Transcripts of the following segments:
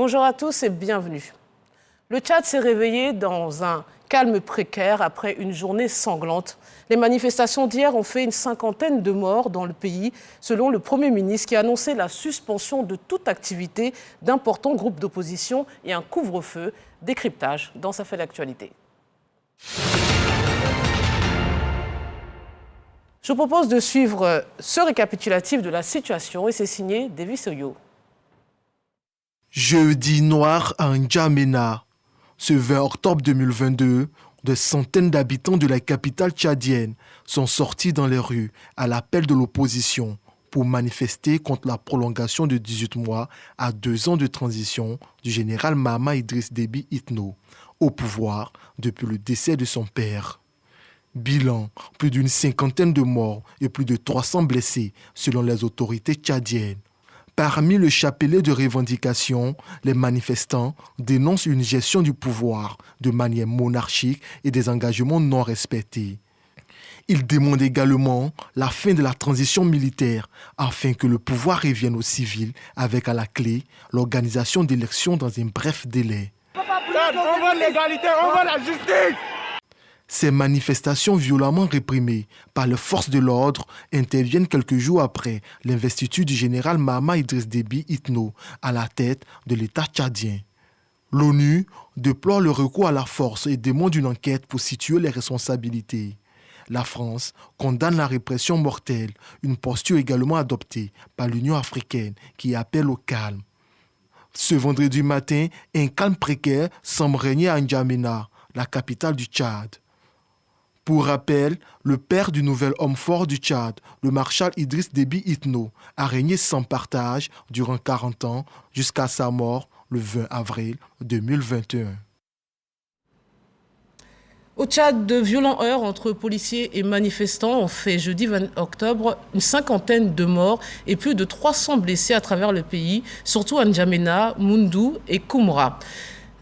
Bonjour à tous et bienvenue. Le Tchad s'est réveillé dans un calme précaire après une journée sanglante. Les manifestations d'hier ont fait une 50aine de morts dans le pays, selon le Premier ministre qui a annoncé la suspension de toute activité d'importants groupes d'opposition et un couvre-feu. Décryptage dans sa fait d'actualité. Je vous propose de suivre ce récapitulatif de la situation et c'est signé Davis Oyo. Jeudi noir à N'Djamena. Ce 20 octobre 2022, des centaines d'habitants de la capitale tchadienne sont sortis dans les rues à l'appel de l'opposition pour manifester contre la prolongation de 18 mois à 2 ans de transition du général Mahamat Idriss Déby Itno au pouvoir depuis le décès de son père. Bilan, plus d'une 50aine de morts et plus de 300 blessés selon les autorités tchadiennes. Parmi le chapelet de revendications, les manifestants dénoncent une gestion du pouvoir de manière monarchique et des engagements non respectés. Ils demandent également la fin de la transition militaire afin que le pouvoir revienne aux civils avec à la clé l'organisation d'élections dans un bref délai. On veut l'égalité, on veut la justice! Ces manifestations violemment réprimées par les forces de l'ordre interviennent quelques jours après l'investiture du général Mahamat Idriss Déby Itno à la tête de l'État tchadien. L'ONU déplore le recours à la force et demande une enquête pour situer les responsabilités. La France condamne la répression mortelle, une posture également adoptée par l'Union africaine qui appelle au calme. Ce vendredi matin, un calme précaire semble régner à N'Djamena, la capitale du Tchad. Pour rappel, le père du nouvel homme fort du Tchad, le maréchal Idriss Déby Itno, a régné sans partage durant 40 ans jusqu'à sa mort le 20 avril 2021. Au Tchad, de violents heurts entre policiers et manifestants ont fait jeudi 20 octobre une 50aine de morts et plus de 300 blessés à travers le pays, surtout à N'Djamena, Moundou et Koumra,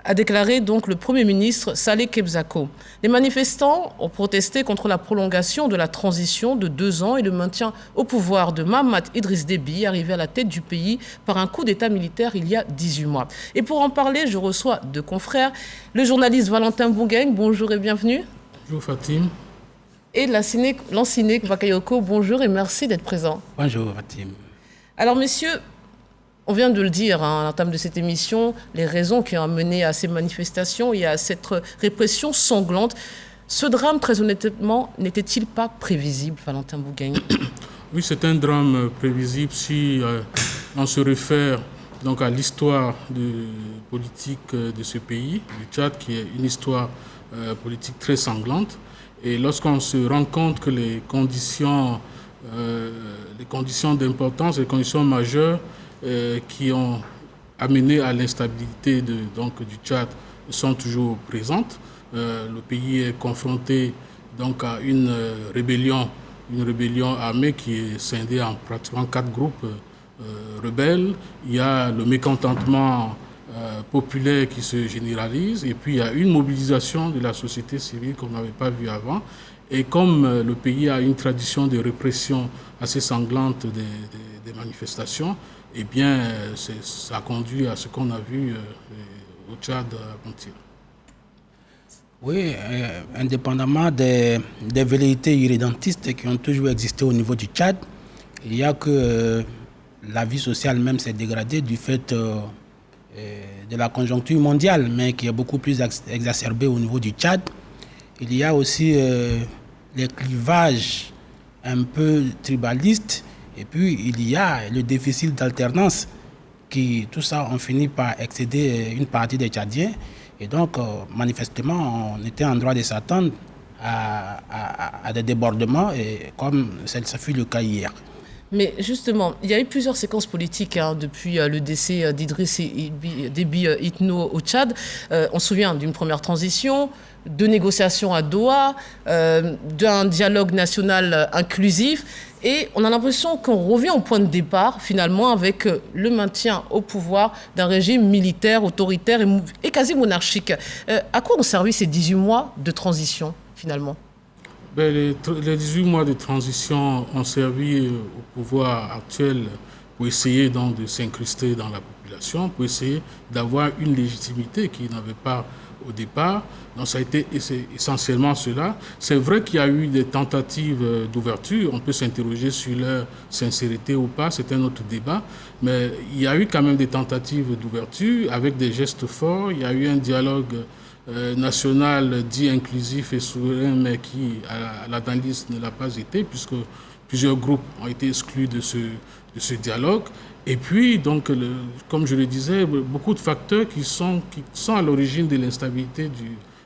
a déclaré donc le Premier ministre Saleh Kebzako. Les manifestants ont protesté contre la prolongation de la transition de 2 ans et le maintien au pouvoir de Mahamat Idriss Déby, arrivé à la tête du pays par un coup d'État militaire il y a 18 mois. Et pour en parler, je reçois 2 confrères, le journaliste Valentin Boungeng, bonjour et bienvenue. Bonjour Fatim. Et Lanciné Bakayoko, bonjour et merci d'être présent. Bonjour Fatim. Alors messieurs, on vient de le dire à l'entame de cette émission, les raisons qui ont amené à ces manifestations et à cette répression sanglante. Ce drame, très honnêtement, n'était-il pas prévisible, Valentin Boungeng? Oui, c'est un drame prévisible si on se réfère donc à l'histoire politique de ce pays, du Tchad, qui est une histoire politique très sanglante. Et lorsqu'on se rend compte que les conditions d'importance, les conditions majeures qui ont amené à l'instabilité du Tchad sont toujours présentes. Le pays est confronté donc à une rébellion armée qui est scindée en pratiquement 4 groupes rebelles. Il y a le mécontentement populaire qui se généralise et puis il y a une mobilisation de la société civile qu'on n'avait pas vue avant. Et comme le pays a une tradition de répression assez sanglante des manifestations, eh bien, ça a conduit à ce qu'on a vu au Tchad avant-hier. Oui, indépendamment des velléités irrédentistes qui ont toujours existé au niveau du Tchad, il y a que la vie sociale même s'est dégradée du fait de la conjoncture mondiale, mais qui est beaucoup plus exacerbée au niveau du Tchad. Il y a aussi les clivages un peu tribalistes. Et puis, il y a le déficit d'alternance qui, tout ça, on finit par excéder une partie des Tchadiens. Et donc, manifestement, on était en droit de s'attendre à des débordements, et comme ça fut le cas hier. Mais justement, il y a eu plusieurs séquences politiques depuis le décès d'Idriss Déby Itno au Tchad. On se souvient d'une première transition, de négociations à Doha, d'un dialogue national inclusif. Et on a l'impression qu'on revient au point de départ, finalement, avec le maintien au pouvoir d'un régime militaire, autoritaire et quasi monarchique. À quoi ont servi ces 18 mois de transition, finalement ? Les 18 mois de transition ont servi au pouvoir actuel pour essayer donc de s'incruster dans la population population pour essayer d'avoir une légitimité qu'ils n'avaient pas au départ. Donc ça a été essentiellement cela. C'est vrai qu'il y a eu des tentatives d'ouverture. On peut s'interroger sur leur sincérité ou pas, c'est un autre débat. Mais il y a eu quand même des tentatives d'ouverture avec des gestes forts. Il y a eu un dialogue national dit inclusif et souverain, mais qui, à l'analyse, ne l'a pas été, puisque plusieurs groupes ont été exclus de ce dialogue. Et puis, donc, comme je le disais, beaucoup de facteurs qui sont à l'origine de l'instabilité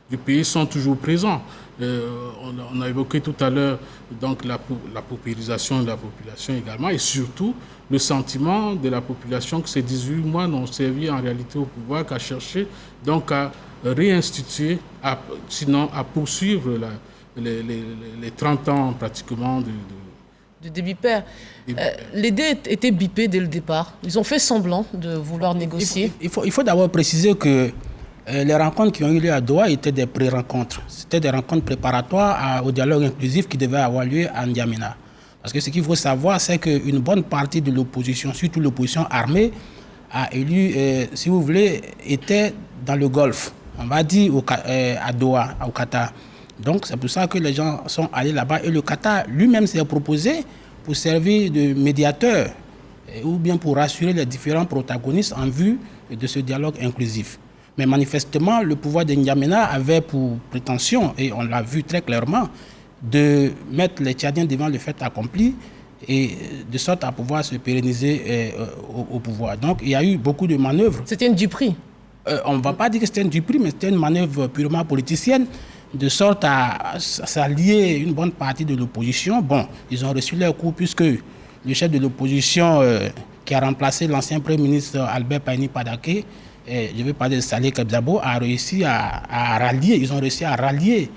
du pays sont toujours présents. On a évoqué tout à l'heure donc la paupérisation de la population également, et surtout le sentiment de la population que ces 18 mois n'ont servi en réalité au pouvoir qu'à chercher, donc à réinstituer, sinon à poursuivre les 30 ans pratiquement de débit pair. Les dés étaient bipés dès le départ. Ils ont fait semblant de vouloir négocier. Il faut d'abord préciser que les rencontres qui ont eu lieu à Doha étaient des pré-rencontres. C'était des rencontres préparatoires au dialogue inclusif qui devait avoir lieu à N'Djamena. Parce que ce qu'il faut savoir, c'est qu'une bonne partie de l'opposition, surtout l'opposition armée, a élu, si vous voulez, était dans le Golfe. On va dire à Doha, au Qatar. Donc c'est pour ça que les gens sont allés là-bas. Et le Qatar lui-même s'est proposé pour servir de médiateur ou bien pour rassurer les différents protagonistes en vue de ce dialogue inclusif. Mais manifestement, le pouvoir de N'Djamena avait pour prétention, et on l'a vu très clairement, de mettre les Tchadiens devant le fait accompli et de sorte à pouvoir se pérenniser au pouvoir. Donc il y a eu beaucoup de manœuvres. C'était une duperie. On ne va pas dire que c'était une duperie, mais c'était une manœuvre purement politicienne, de sorte à s'allier une bonne partie de l'opposition. Bon, ils ont reçu leur coup puisque le chef de l'opposition qui a remplacé l'ancien Premier ministre Albert Payani Padaké, je vais parler de Saleh Kebzabo, a réussi à rallier, ils ont réussi à rallier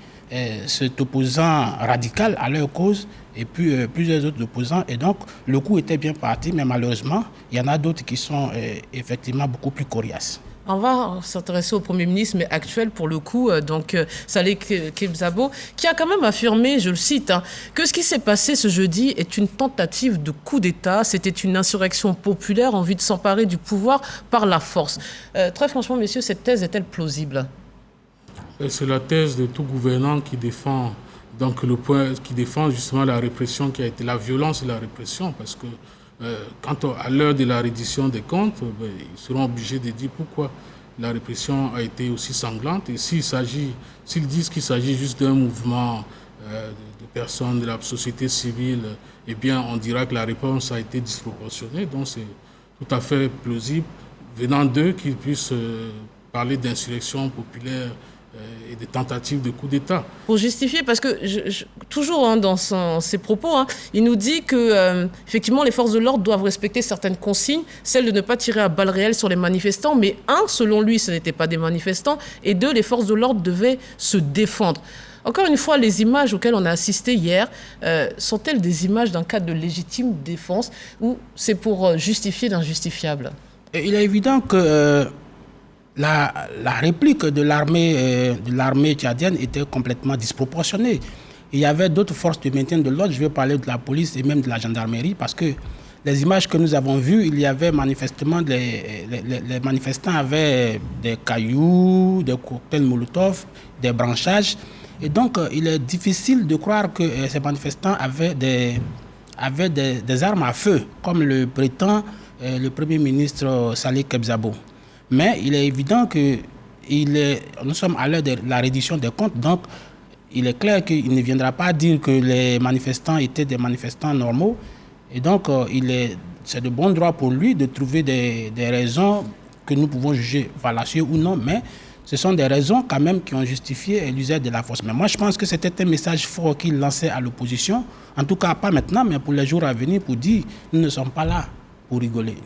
cet opposant radical à leur cause et puis plusieurs autres opposants. Et donc, le coup était bien parti, mais malheureusement, il y en a d'autres qui sont effectivement beaucoup plus coriaces. On va s'intéresser au Premier ministre, mais actuel pour le coup, donc Saleh Kebzabo, qui a quand même affirmé, je le cite, que ce qui s'est passé ce jeudi est une tentative de coup d'État. C'était une insurrection populaire en vue de s'emparer du pouvoir par la force. Très franchement, messieurs, cette thèse est-elle plausible? C'est la thèse de tout gouvernant qui défend, donc qui défend justement la répression qui a été, la violence et la répression, parce que à l'heure de la reddition des comptes, ils seront obligés de dire pourquoi la répression a été aussi sanglante. Et s'ils disent qu'il s'agit juste d'un mouvement de personnes de la société civile, eh bien, on dira que la réponse a été disproportionnée. Donc, c'est tout à fait plausible, venant d'eux, qu'ils puissent parler d'insurrection populaire et des tentatives de coup d'État. Pour justifier, parce que toujours dans ses propos, il nous dit que effectivement les forces de l'ordre doivent respecter certaines consignes, celle de ne pas tirer à balles réelles sur les manifestants, mais selon lui, ce n'étaient pas des manifestants, et deux, les forces de l'ordre devaient se défendre. Encore une fois, les images auxquelles on a assisté hier, sont-elles des images d'un cas de légitime défense ou c'est pour justifier l'injustifiable? Il est évident que la réplique de l'armée tchadienne était complètement disproportionnée. Il y avait d'autres forces de maintien de l'ordre, je vais parler de la police et même de la gendarmerie, parce que les images que nous avons vues, il y avait manifestement, les manifestants avaient des cailloux, des cocktails Molotov, des branchages. Et donc, il est difficile de croire que ces manifestants avaient des armes à feu, comme le prétend le Premier ministre Saleh Kebzabo. Mais il est évident que nous sommes à l'heure de la reddition des comptes, donc il est clair qu'il ne viendra pas dire que les manifestants étaient des manifestants normaux. Et donc, c'est de bon droit pour lui de trouver des raisons que nous pouvons juger fallacieuses ou non, mais ce sont des raisons quand même qui ont justifié l'usage de la force. Mais moi, je pense que c'était un message fort qu'il lançait à l'opposition, en tout cas pas maintenant, mais pour les jours à venir, pour dire nous ne sommes pas là pour rigoler.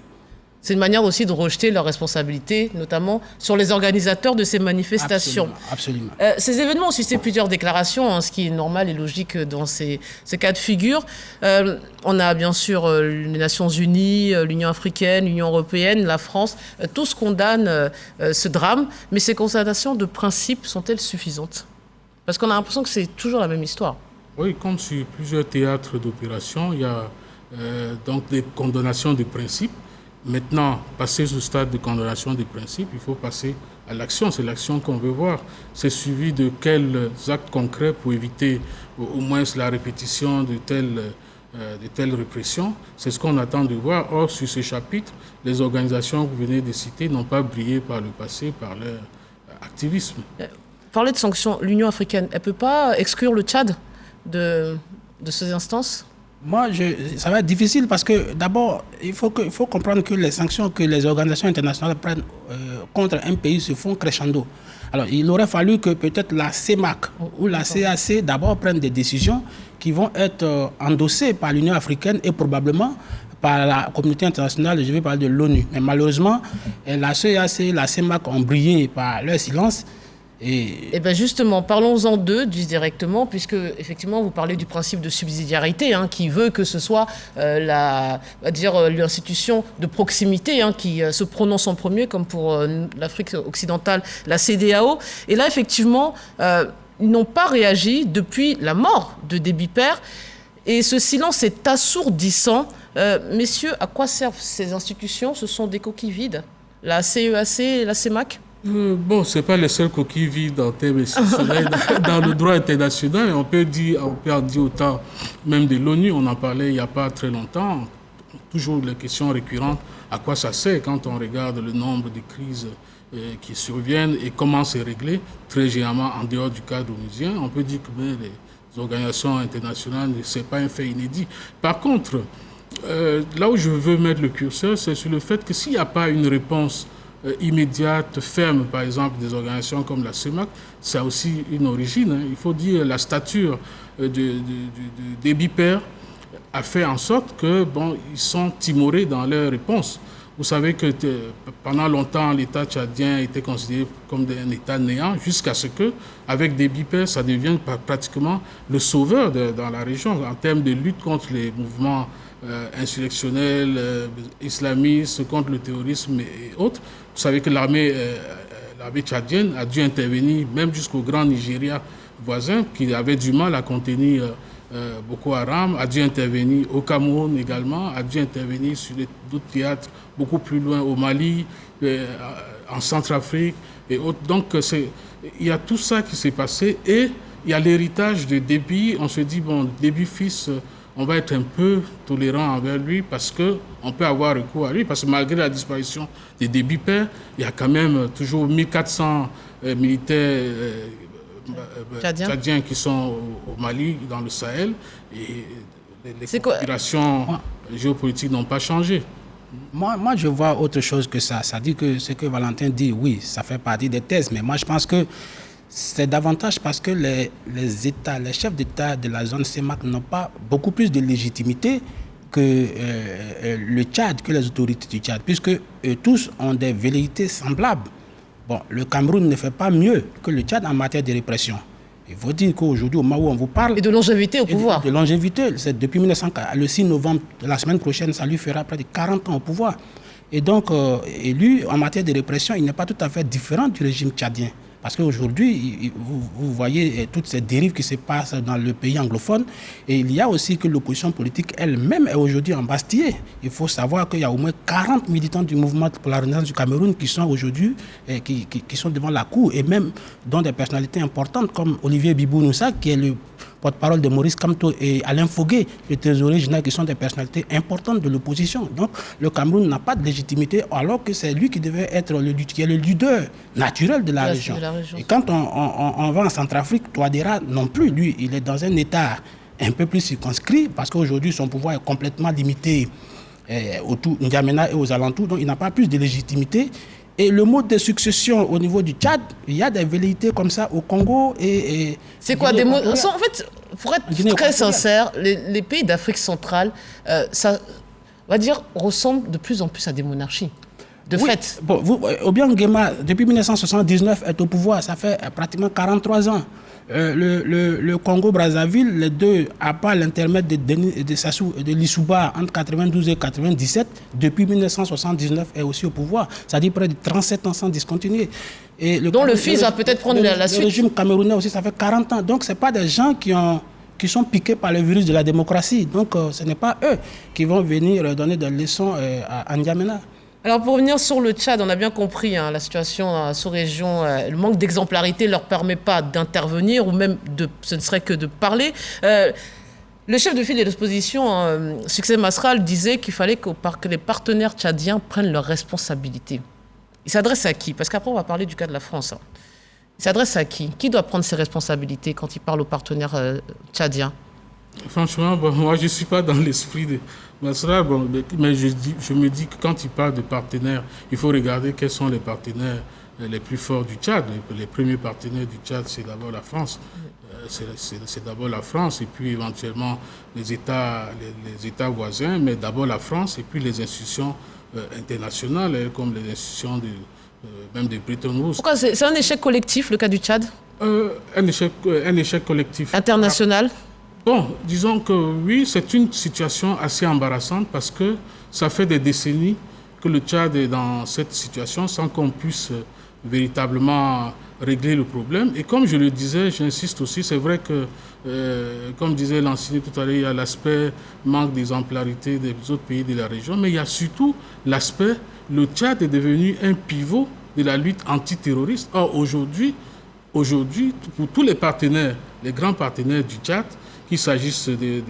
C'est une manière aussi de rejeter leurs responsabilités, notamment sur les organisateurs de ces manifestations. Absolument. Ces événements ont suscité plusieurs déclarations, ce qui est normal et logique dans ces cas de figure. On a bien sûr les Nations Unies, l'Union africaine, l'Union européenne, la France. Tous condamnent ce drame, mais ces constatations de principe sont-elles suffisantes? Parce qu'on a l'impression que c'est toujours la même histoire. Oui, comme sur plusieurs théâtres d'opération, il y a donc des condamnations de principe. Maintenant, passer ce stade de condamnation des principes, il faut passer à l'action. C'est l'action qu'on veut voir. C'est suivi de quels actes concrets pour éviter au moins la répétition de telles répressions. C'est ce qu'on attend de voir. Or, sur ce chapitre, les organisations que vous venez de citer n'ont pas brillé par le passé par leur activisme. Parler de sanctions, l'Union africaine, elle ne peut pas exclure le Tchad de ces instances? Moi, ça va être difficile parce que d'abord, il faut comprendre que les sanctions que les organisations internationales prennent contre un pays se font crescendo. Alors, il aurait fallu que peut-être la CEMAC ou la CAC d'abord prennent des décisions qui vont être endossées par l'Union africaine et probablement par la communauté internationale, je vais parler de l'ONU. Mais malheureusement, la CAC et la CEMAC ont brillé par leur silence. Et bien justement, parlons-en d'eux directement, puisque effectivement vous parlez du principe de subsidiarité qui veut que ce soit l'institution de proximité qui se prononce en premier, comme pour l'Afrique occidentale, la CEDEAO. Et là, effectivement, ils n'ont pas réagi depuis la mort de Déby Père. Et ce silence est assourdissant. Messieurs, à quoi servent ces institutions? Ce sont des coquilles vides. La CEAC et la CEMAC? Bon, ce n'est pas les seules coquilles vides en termes institutionnels dans le droit international. On peut en dire autant, même de l'ONU, on en parlait il n'y a pas très longtemps. Toujours les questions récurrentes, à quoi ça sert quand on regarde le nombre de crises qui surviennent et comment c'est réglé, très généralement en dehors du cadre onusien. On peut dire que les organisations internationales, ce n'est pas un fait inédit. Par contre, là où je veux mettre le curseur, c'est sur le fait que s'il n'y a pas une réponse immédiate, ferme, par exemple, des organisations comme la CEMAC, ça a aussi une origine. Il faut dire la stature de Déby Père a fait en sorte que ils sont timorés dans leur réponse. Vous savez que pendant longtemps, l'État tchadien était considéré comme un État néant, jusqu'à ce que, avec Déby Père, ça devienne pratiquement le sauveur dans la région en termes de lutte contre les mouvements insurrectionnels, islamistes, contre le terrorisme et autres. Vous savez que l'armée tchadienne a dû intervenir même jusqu'au grand Nigeria voisin, qui avait du mal à contenir Boko Haram, a dû intervenir au Cameroun également, a dû intervenir sur d'autres théâtres beaucoup plus loin, au Mali, en Centrafrique et autres. Donc il y a tout ça qui s'est passé et il y a l'héritage de Déby. On se dit, Déby fils, on va être un peu tolérant envers lui parce qu'on peut avoir recours à lui. Parce que malgré la disparition de Déby Père, il y a quand même toujours 1400 militaires tchadiens qui sont au Mali, dans le Sahel. Et les configurations géopolitiques n'ont pas changé. Moi, je vois autre chose que ça. Ça dit que ce que Valentin dit, oui, ça fait partie des thèses. Mais moi, je pense que c'est davantage parce que les États, les chefs d'État de la zone CEMAC n'ont pas beaucoup plus de légitimité que le Tchad, que les autorités du Tchad, puisque tous ont des velléités semblables. Bon, le Cameroun ne fait pas mieux que le Tchad en matière de répression. Il faut dire qu'aujourd'hui, au moment où on vous parle... Et de longévité au pouvoir. De longévité. C'est depuis 1940, le 6 novembre, la semaine prochaine, ça lui fera près de 40 ans au pouvoir. Et donc, lui, en matière de répression, il n'est pas tout à fait différent du régime tchadien. Parce qu'aujourd'hui, vous voyez toutes ces dérives qui se passent dans le pays anglophone. Et il y a aussi que l'opposition politique elle-même est aujourd'hui embastillée. Il faut savoir qu'il y a au moins 40 militants du mouvement pour la Renaissance du Cameroun qui sont aujourd'hui, qui sont devant la cour. Et même dans des personnalités importantes comme Olivier Bibou-Noussa, qui est le porte-parole de Maurice Kamto, et Alain Fogué, le trésorier général, qui sont des personnalités importantes de l'opposition. Donc le Cameroun n'a pas de légitimité, alors que c'est lui qui devait être le leader naturel de la région. Et quand on va en Centrafrique, Touadéra non plus, lui, il est dans un état un peu plus circonscrit, parce qu'aujourd'hui son pouvoir est complètement limité autour de N'Djamena et aux alentours, donc il n'a pas plus de légitimité. Et le mode de succession au niveau du Tchad, il y a des velléités comme ça au Congo et c'est quoi des mots? En fait, pour être très sincère, les pays d'Afrique centrale, ça, on va dire, ressemblent de plus en plus à des monarchies. De fait. Bon, Obiang Nguema, depuis 1979, est au pouvoir. Ça fait pratiquement 43 ans. Le Congo-Brazzaville, les deux, à part l'intermède de Lissouba entre 92 et 97, depuis 1979 est aussi au pouvoir. C'est-à-dire près de 37 ans sans discontinuer. Et dont le fils va peut-être prendre la suite. Le régime camerounais aussi, ça fait 40 ans. Donc, ce n'est pas des gens qui ont qui sont piqués par le virus de la démocratie. Donc ce n'est pas eux qui vont venir donner des leçons à N'Djamena. Alors pour revenir sur le Tchad, on a bien compris la situation sous-région, le manque d'exemplarité ne leur permet pas d'intervenir ou même ce ne serait que de parler. Le chef de file de l'opposition, Succès Masral, disait qu'il fallait que les partenaires tchadiens prennent leurs responsabilités. Il s'adresse à qui? Parce qu'après on va parler du cas de la France. Il s'adresse à qui? Qui doit prendre ses responsabilités quand il parle aux partenaires tchadiens? Franchement, moi je ne suis pas dans l'esprit de Masra, mais je me dis que quand il parle de partenaires, il faut regarder quels sont les partenaires les plus forts du Tchad. Les premiers partenaires du Tchad, c'est d'abord la France. C'est d'abord la France et puis éventuellement les États voisins, mais d'abord la France et puis les institutions internationales, comme les institutions même de Bretton Woods. Pourquoi c'est un échec collectif, le cas du Tchad? Un échec collectif. International? Bon, disons que oui, c'est une situation assez embarrassante parce que ça fait des décennies que le Tchad est dans cette situation sans qu'on puisse véritablement régler le problème. Et comme je le disais, j'insiste aussi, c'est vrai que, comme disait l'enseignant tout à l'heure, il y a l'aspect manque d'exemplarité des autres pays de la région, mais il y a surtout l'aspect, le Tchad est devenu un pivot de la lutte antiterroriste. Or, aujourd'hui, pour tous les partenaires, les grands partenaires du Tchad, qu'il s'agisse de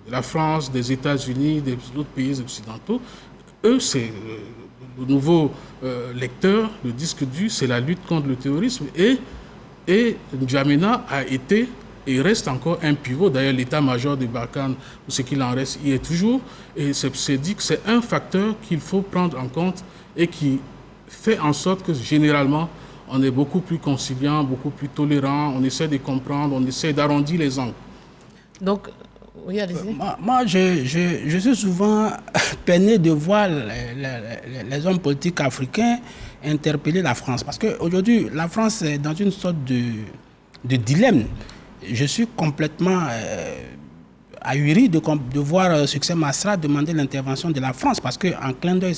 la France, des États-Unis, des autres pays occidentaux, eux, c'est le nouveau lecteur, le disque dur, c'est la lutte contre le terrorisme. Et N'Djamena a été et reste encore un pivot. D'ailleurs, l'état-major de Barkhane, ou ce qu'il en reste, y est toujours. Et c'est dit que c'est un facteur qu'il faut prendre en compte et qui fait en sorte que, généralement, on est beaucoup plus conciliant, beaucoup plus tolérant, on essaie de comprendre, on essaie d'arrondir les angles. Donc, oui, allez-y. Moi, je suis souvent peiné de voir les hommes politiques africains interpeller la France. Parce qu'aujourd'hui, la France est dans une sorte de dilemme. Je suis complètement ahuri de voir Succès Masra demander l'intervention de la France, parce qu'en clin d'œil,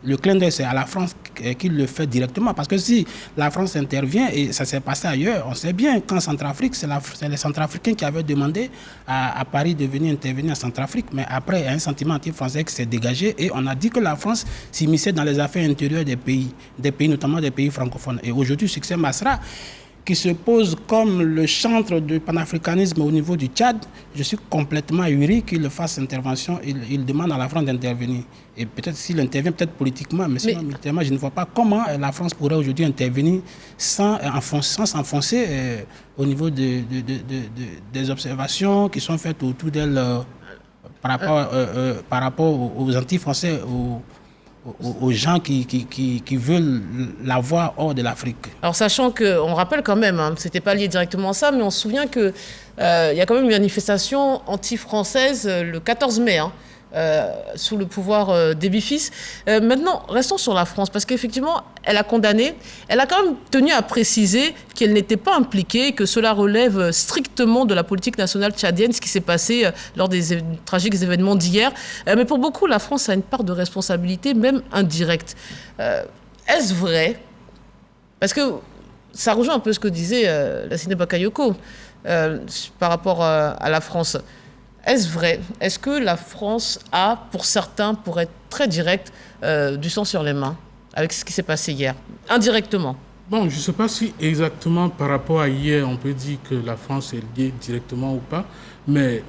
le clin d'œil, c'est à la France qu'il le fait directement. Parce que si la France intervient, et ça s'est passé ailleurs, on sait bien qu'en Centrafrique, c'est les Centrafricains qui avaient demandé à Paris de venir intervenir en Centrafrique, mais après, il y a un sentiment anti-français qui s'est dégagé, et on a dit que la France s'immisçait dans les affaires intérieures des pays, notamment des pays francophones. Et aujourd'hui, Succès Masra, qui se pose comme le chantre du panafricanisme au niveau du Tchad, je suis complètement ahuri qu'il fasse intervention. Il demande à la France d'intervenir. Et peut-être s'il intervient, peut-être politiquement, mais sinon, militairement, je ne vois pas comment la France pourrait aujourd'hui intervenir sans s'enfoncer au niveau des observations qui sont faites autour d'elle par rapport aux anti-français, aux gens qui veulent la voir hors de l'Afrique. Alors sachant qu'on rappelle quand même, ce n'était pas lié directement à ça, mais on se souvient qu'il y a quand même une manifestation anti-française le 14 mai, sous le pouvoir d'Ebi-Fils. Maintenant, restons sur la France, parce qu'effectivement, elle a condamné, elle a quand même tenu à préciser qu'elle n'était pas impliquée, que cela relève strictement de la politique nationale tchadienne, ce qui s'est passé lors des tragiques événements d'hier. Mais pour beaucoup, la France a une part de responsabilité, même indirecte. Est-ce vrai? Parce que ça rejoint un peu ce que disait Lassine Bakayoko par rapport à la France. Est-ce vrai? Est-ce que la France a, pour certains, pour être très direct, du sang sur les mains avec ce qui s'est passé hier, indirectement? Bon, je ne sais pas si exactement par rapport à hier, on peut dire que la France est liée directement ou pas, mais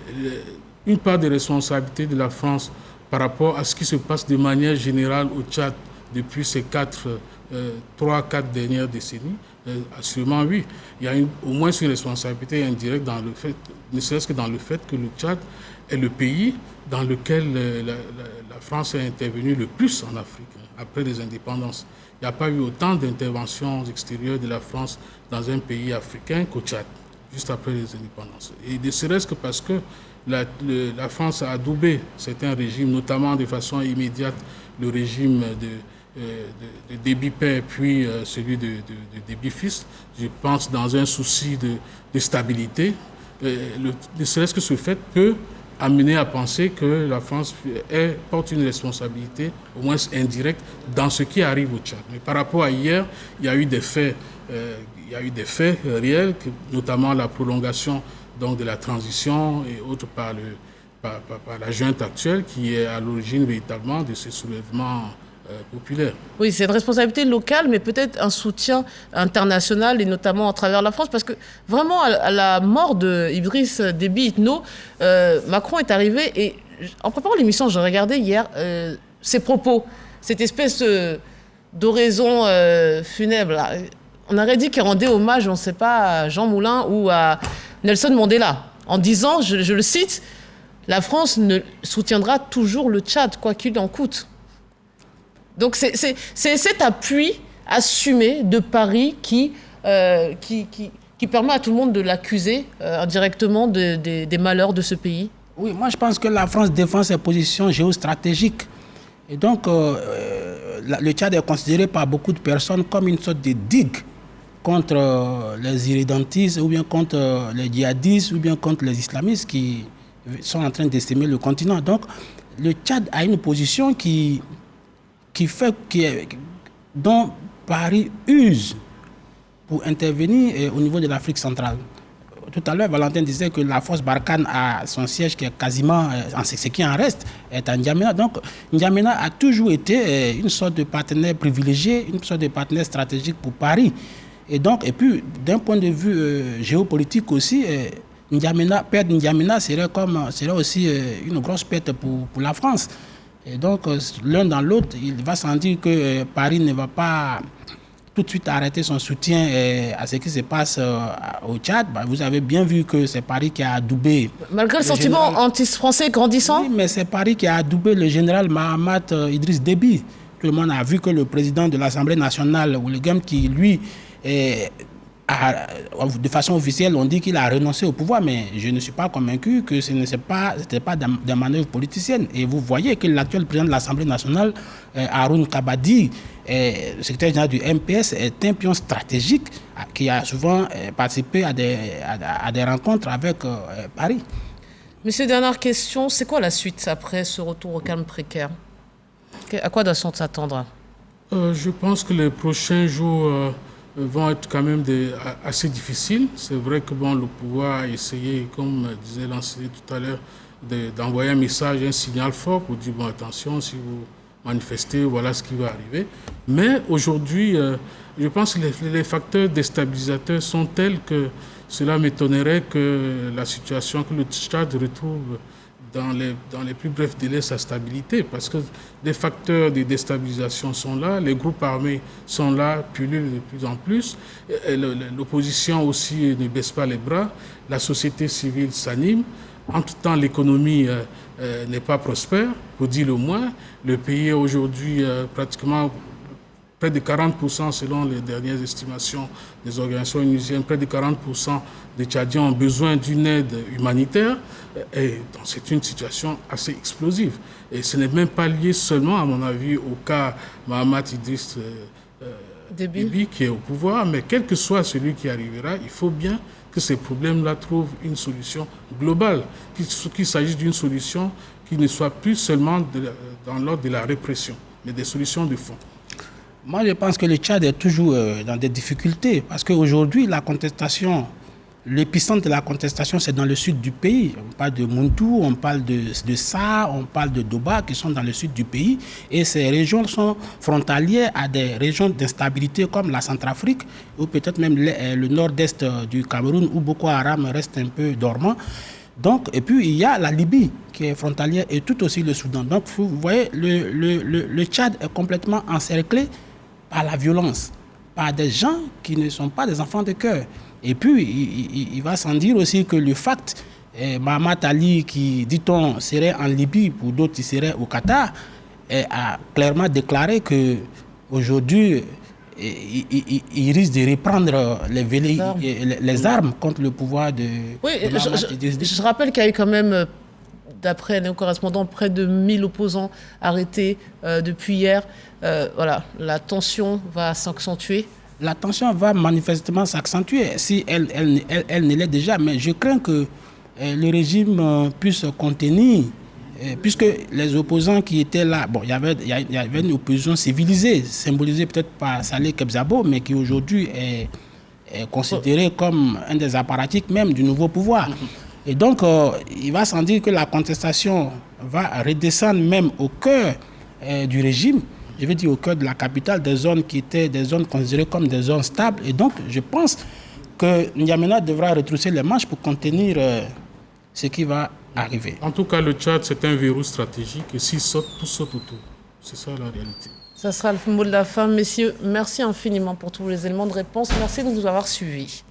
une part des responsabilités de la France par rapport à ce qui se passe de manière générale au Tchad depuis ces 3-4 dernières décennies, assurément oui. Il y a au moins une responsabilité indirecte dans le fait, ne serait-ce que dans le fait que le Tchad est le pays dans lequel la France est intervenue le plus en Afrique, après les indépendances. Il n'y a pas eu autant d'interventions extérieures de la France dans un pays africain qu'au Tchad, juste après les indépendances. Et ne serait-ce que parce que la France a adoubé certains régimes, notamment de façon immédiate le régime de Déby Père, puis celui de Déby Fils, je pense dans un souci de stabilité. Ne serait-ce que ce fait peut amener à penser que la France porte une responsabilité, au moins indirecte, dans ce qui arrive au Tchad. Mais par rapport à hier, il y a eu des faits réels, notamment la prolongation donc de la transition et autres par la junte actuelle qui est à l'origine véritablement de ces soulèvements populaires. Oui, c'est une responsabilité locale, mais peut-être un soutien international, et notamment à travers la France, parce que vraiment, à la mort de Idriss Déby Itno, Macron est arrivé, et en préparant l'émission, je regardais hier ses propos, cette espèce d'oraison funèbre. Là. On aurait dit qu'il rendait hommage, on ne sait pas, à Jean Moulin ou à Nelson Mandela, en disant, je le cite, « La France ne soutiendra toujours le Tchad, quoi qu'il en coûte ». Donc c'est cet appui assumé de Paris qui permet à tout le monde de l'accuser indirectement des malheurs de ce pays. Oui, moi je pense que la France défend ses positions géostratégiques. Et donc le Tchad est considéré par beaucoup de personnes comme une sorte de digue contre les irrédentistes ou bien contre les djihadistes ou bien contre les islamistes qui sont en train d'estimer le continent. Donc le Tchad a une position dont Paris use pour intervenir au niveau de l'Afrique centrale. Tout à l'heure, Valentin disait que la force Barkhane a son siège qui est quasiment, ce qui en reste, est à N'Djamena. Donc, N'Djamena a toujours été une sorte de partenaire privilégié, une sorte de partenaire stratégique pour Paris. Et puis, d'un point de vue géopolitique aussi, perdre N'Djamena serait aussi une grosse perte pour la France. Et donc, l'un dans l'autre, il va sans dire que Paris ne va pas tout de suite arrêter son soutien à ce qui se passe au Tchad. Vous avez bien vu que c'est Paris qui a adoubé... Malgré le sentiment anti-français grandissant. Oui, mais c'est Paris qui a adoubé le général Mahamat Idriss Déby. Tout le monde a vu que le président de l'Assemblée nationale, Ouligam, qui lui... de façon officielle, on dit qu'il a renoncé au pouvoir, mais je ne suis pas convaincu que ce n'était pas des manœuvres politiciennes. Et vous voyez que l'actuel président de l'Assemblée nationale, Haroun Kabadi, le secrétaire général du MPS, est un pion stratégique qui a souvent participé à des rencontres avec Paris. Monsieur, dernière question, c'est quoi la suite après ce retour au calme précaire? À quoi doit-on s'attendre? Je pense que les prochains jours... vont être quand même assez difficiles. C'est vrai que le pouvoir a essayé, comme disait l'enseignant tout à l'heure, d'envoyer un message, un signal fort pour dire attention, si vous manifestez, voilà ce qui va arriver. Mais aujourd'hui, je pense que les facteurs déstabilisateurs sont tels que cela m'étonnerait que la situation, que le Tchad retrouve dans les plus brefs délais sa stabilité, parce que les facteurs de déstabilisation sont là, les groupes armés sont là, pullulent de plus en plus, l'opposition aussi ne baisse pas les bras, la société civile s'anime, en tout temps l'économie n'est pas prospère, pour dire le moins. Le pays est aujourd'hui pratiquement près de 40%, selon les dernières estimations des organisations onusiennes, près de 40% des Tchadiens ont besoin d'une aide humanitaire. Et donc c'est une situation assez explosive. Et ce n'est même pas lié seulement, à mon avis, au cas Mahamat Idriss Déby qui est au pouvoir, mais quel que soit celui qui arrivera, il faut bien que ces problèmes-là trouvent une solution globale, qu'il s'agisse d'une solution qui ne soit plus seulement dans l'ordre de la répression, mais des solutions de fond. Moi, je pense que le Tchad est toujours dans des difficultés parce qu'aujourd'hui, la contestation, l'épicentre de la contestation, c'est dans le sud du pays. On parle de Mountou, on parle de Sa, on parle de Doba qui sont dans le sud du pays. Et ces régions sont frontalières à des régions d'instabilité comme la Centrafrique ou peut-être même le nord-est du Cameroun où Boko Haram reste un peu dormant. Donc, et puis, il y a la Libye qui est frontalière et tout aussi le Soudan. Donc, vous voyez, le Tchad est complètement encerclé par la violence, par des gens qui ne sont pas des enfants de cœur. Et puis, il va sans dire aussi que le fait, Mahamat Ali, qui, dit-on, serait en Libye, pour d'autres, il serait au Qatar, a clairement déclaré qu'aujourd'hui, il risque de reprendre les armes contre le pouvoir de... Oui, je rappelle qu'il y a eu quand même, d'après nos correspondants, près de 1000 opposants arrêtés depuis hier. Voilà, la tension va s'accentuer. La tension va manifestement s'accentuer, si elle ne l'est déjà. Mais je crains que le régime puisse contenir, puisque les opposants qui étaient là, il y avait une opposition civilisée, symbolisée peut-être par Saleh Kebzabo, mais qui aujourd'hui est est considéré comme un des apparatchiks même du nouveau pouvoir. Et donc, il va sans dire que la contestation va redescendre même au cœur du régime, je veux dire au cœur de la capitale, des zones qui étaient des zones considérées comme des zones stables. Et donc, je pense que N'Djamena devra retrousser les manches pour contenir ce qui va arriver. En tout cas, le Tchad, c'est un verrou stratégique et s'il saute, tout saute autour. C'est ça la réalité. Ça sera le mot de la fin. Messieurs, merci infiniment pour tous les éléments de réponse. Merci de nous avoir suivis.